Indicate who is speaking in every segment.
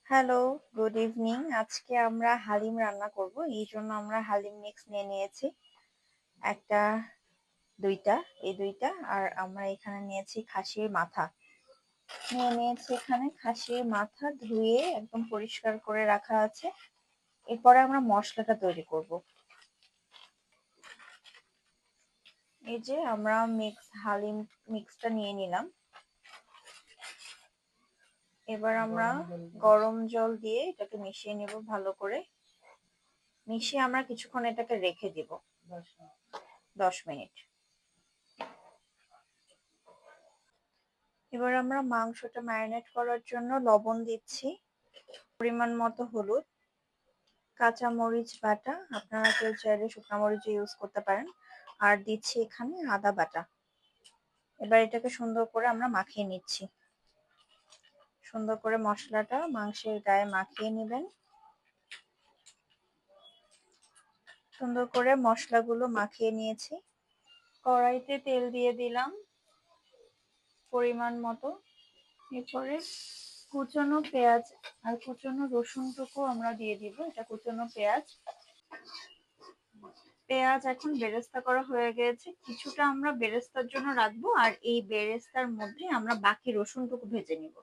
Speaker 1: Hello, good evening. আজকে আমরা হালিম রান্না করব। এই জন্য আমরা হালিম মিক্স নিয়ে নিয়েছি। একটা, দুইটা, এই দুইটা। আর আমরা এখানে নিয়েছি খাসির মাথা। এখানে খাসির মাথা ধুয়ে একদম পরিষ্কার করে রাখা আছে। এরপরে আমরা মশলাটা তৈরি করব। এই যে আমরা হালিম মিক্সটা নিয়ে নিলাম। এবার আমরা গরম জল দিয়ে এটাকে মিশিয়ে নেব ভালো করে। মিশিয়ে আমরা কিছুক্ষণ এটাকে রেখে দিব, 10 মিনিট। এবার আমরা মাংসটা ম্যারিনেট করার জন্য লবণ দিচ্ছি, পরিমাণ মতো হলুদ, কাঁচা মরিচ বাটা, আপনারা কেউ চাইলে শুকনো মরিচ ইউজ করতে পারেন, আর দিচ্ছি এখানে আদা বাটা। এবার এটাকে সুন্দর করে আমরা মাখিয়ে নিচ্ছি। সুন্দর করে মশলাটা মাংসের গায়ে মাখিয়ে নেবেন। সুন্দর করে মশলাগুলো মাখিয়ে নিয়েছি। কড়াইতে তেল দিয়ে দিলাম পরিমাণ মতো। এরপরে কুচনো পেঁয়াজ আর কুচনো রসুনটুকু আমরা দিয়ে দিব। এটা কুচনো পেঁয়াজ। পেঁয়াজ এখন বেরেস্তা করা হয়ে গেছে। কিছুটা আমরা বেরেস্তার জন্য রাখবো, আর এই বেরেস্তার মধ্যে আমরা বাকি রসুনটুকু ভেজে নিব।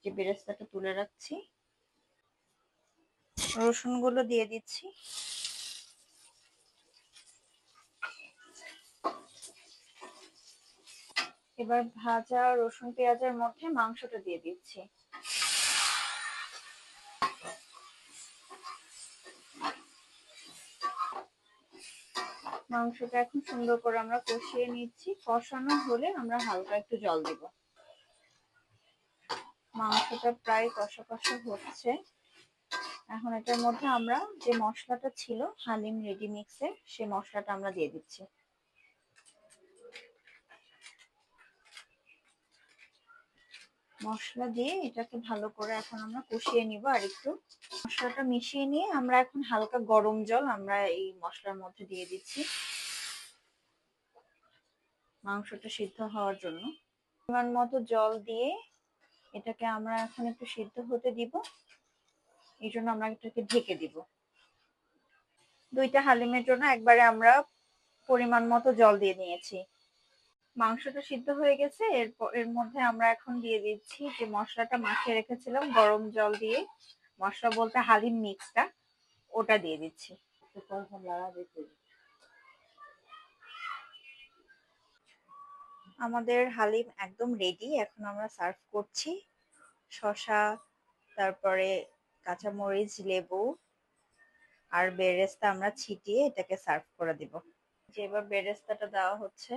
Speaker 1: যে বেরেস্তাটা তুলে রাখছি, রসুনগুলো দিয়ে দিচ্ছি। এবার ভাজা রসুন পেঁয়াজের মধ্যে মাংসটা দিয়ে দিচ্ছি। মাংসটা এখন সুন্দর করে আমরা কষিয়ে নিচ্ছি। কষানো হলে আমরা হালকা একটু জল দিব। মাংসটা প্রায় কষা কষা হচ্ছে। এখন এটার মধ্যে আমরা যে মশলাটা ছিল হালিম রেডি মিক্সের, সেই মশলাটা আমরা দিয়ে দিচ্ছি। মশলা দিয়ে এটাকে ভালো করে এখন আমরা কষিয়ে নিব। আর একটু মশলাটা মিশিয়ে নিয়ে আমরা এখন হালকা গরম জল আমরা এই মশলার মধ্যে দিয়ে দিচ্ছি মাংসটা সিদ্ধ হওয়ার জন্য। পরিমাণ মতো জল দিয়ে এটাকে আমরা এখন একটু সিদ্ধ হতে দিব। এই জন্য আমরা এটাকে ঢেকে দিব। দুইটা হালিমের জন্য একবারে আমরা পরিমাণ মতো জল দিয়ে নিয়েছি। মাংসটা সিদ্ধ হয়ে গেছে। এর মধ্যে আমরা এখন দিয়ে দিচ্ছি যে মশলাটা মাখিয়ে রেখেছিলাম গরম জল দিয়ে, মশলা বলতে হালিম মিক্সটা, ওটা দিয়ে দিচ্ছি। আমাদের হালিম একদম রেডি। এখন আমরা সার্ভ করছি। শসা, তারপরে কাঁচামরিচ, লেবু আর বেরেস্তা আমরা ছিটিয়ে এটাকে সার্ভ করে দিব। যে এবার বেরেস্তাটা দেওয়া হচ্ছে।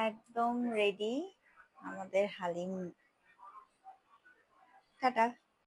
Speaker 1: একদম রেডি আমাদের হালিম। টাটা।